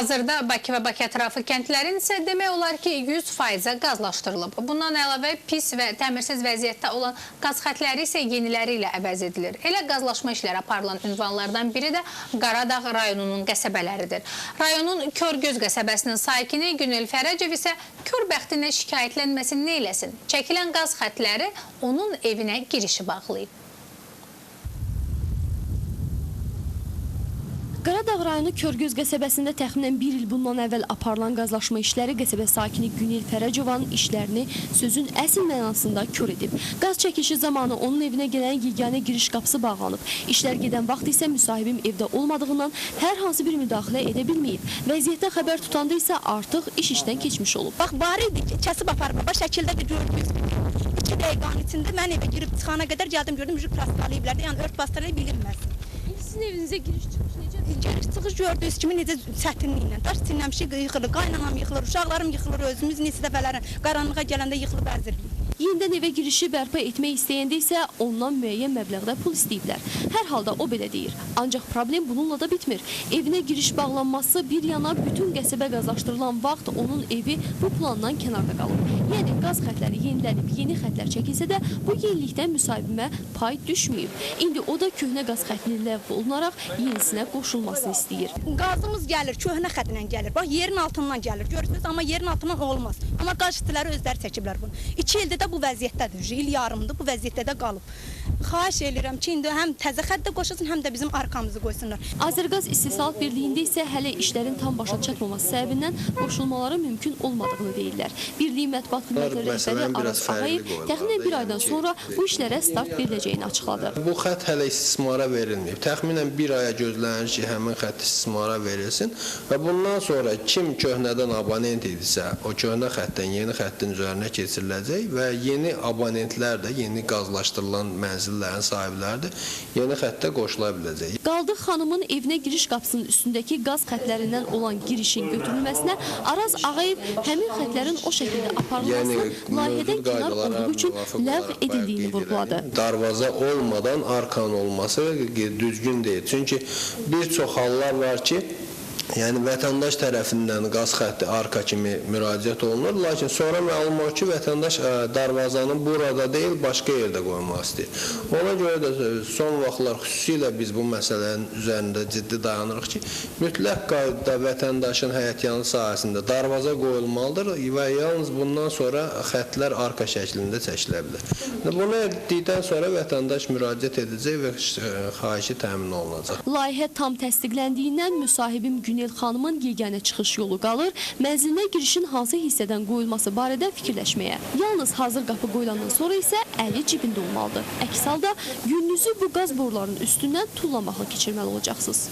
Hazırda Bakı və Bakı ətrafı kəndlərin isə demək olar ki 100% qazlaşdırılıb. Bundan əlavə pis və təmirsiz vəziyyətdə olan qaz xətləri isə yeniləri ilə əvəz edilir. Elə qazlaşma işləri aparılan ünvanlardan biri də Qaradağ rayonunun qəsəbələridir. Rayonun Körgöz qəsəbəsinin sakini Günel Fərəcov isə kör bəxtinə şikayətlənməsi neyləsin? Çəkilən qaz xətləri onun evinə girişi bağlayıb. Qaradağ rayonu Körgöz qəsəbəsində təxminən bir il bundan əvvəl aparılan qazlaşma işləri qəsəbə sakini Günel Fərəcovanın işlərini sözün əsl mənasında kör edib. Qaz çəkişi zamanı onun evinə gələn yeganə giriş qapısı bağlanıb. İşlər gedən vaxt isə müsahibim evdə olmadığından hər hansı bir müdaxilə edə bilməyib. Vəziyyətdən xəbər tutanda isə artıq iş işdən keçmiş olub. Bax, bari idi ki, kəsib aparma. Bax, şəkildə də gördünüz. 2 dəqiqənin içində mən evə girib çıxana qədər gəldim, gördüm, müjük prastalayıblar. Yəni, ört pastalayı bilinməz. Sizin evinizə giriş çıxış necədir? Giriş çıxış gördüyünüz kimi necə çətinliklə. Daş çinləmişik, yıxılır, qaynanam yıxılır, uşaqlarım yıxılır, özümüz neçə dəfələrin qaranlığa gələndə yıxılıb əzirlik. Yenidən evə girişi bərpa etmək istəyəndə isə ondan müəyyən məbləğdə pul istəyiblər. Hər halda o belə deyir. Ancaq problem bununla da bitmir. Evinə giriş bağlanması bir yana bütün qəsəbə qazlaşdırılan vaxt onun evi bu plandan kənarda qalıb. Yəni qaz xətləri yenilənib, yeni xətlər çəkilsə də bu yenilikdən müsahibimə pay düşməyib. İndi o da köhnə qaz xəttinin ləğv olunaraq yenisinə qoşulmasını istəyir. Qazımız gəlir, köhnə xətlə gəlir. Bax, yerin altından gəlir, görürsünüz, amma yerin altından olmaz. Amma qaz xətləri özləri çəkiblər bunu. 2 ildir də bu vəziyyətdədir, il yarımdır, bu vəziyyətdə də qalıb. Xahiş edirəm ki, indi həm təzə xəttə qoşulsun, həm də bizim arkamızı qoysunlar. Azərqaz İstehsalat Birliyində isə hələ işlərin tam başa çatmaması səbəbindən qoşulmaları mümkün olmadığını deyirlər. Birliyin mətbuat xidməti rəhbəri Araz Ağayev təxminən bir aydan sonra bu işlərə start veriləcəyini açıqladı. Bu xətt hələ istismara verilməyib. Təxminən bir aya gözlənir ki, həmin xətt istismara verilsin və bundan sonra kim köhnədən abonent idisə, o köhnə xəttdən yeni xəttin üzərinə keçiriləcək və yeni abonentlər də yeni qazlaşdırılan mənzillərin sahibləridir, yeni xəttə qoşula biləcək. Qaldıq xanımın evinə giriş qapısının üstündəki qaz xətlərindən olan girişin götürülməsinə Araz Ağayev həmin xətlərin o şəkildə aparılmasının layihədən kənar olduğu üçün ləğv edildiyini vurguladı. Darvaza olmadan arkan olması düzgün deyil. Çünki bir çox hallar var ki, yəni vətəndaş tərəfindən qaz xətti arka kimi müraciət olunur, lakin sonra məlum olur ki, vətəndaş darvazanı burada deyil, başqa yerdə qoymaq istəyir. Ona görə də son vaxtlar xüsusilə biz bu məsələnin üzərində ciddi dayanırıq ki, mütləq qaydada vətəndaşın həyətyanı sahəsində darvaza qoyulmalıdır və yalnız bundan sonra xəttlər arka şəklində çəkilə bilər. Bunu etdikdən sonra vətəndaş müraciət edəcək və xahişi təmin olunacaq. Layihə tam təsdiqləndiyindən müsahibim Günel xanımın yeganə çıxış yolu qalır, mənzilinə girişin hansı hissədən qoyulması barədə fikirləşməyə. Yalnız hazır qapı qoyulandan sonra isə əli cibində olmalıdır. Əks halda gününüzü bu qaz borularının üstündən tullamaqla keçirməli olacaqsınız.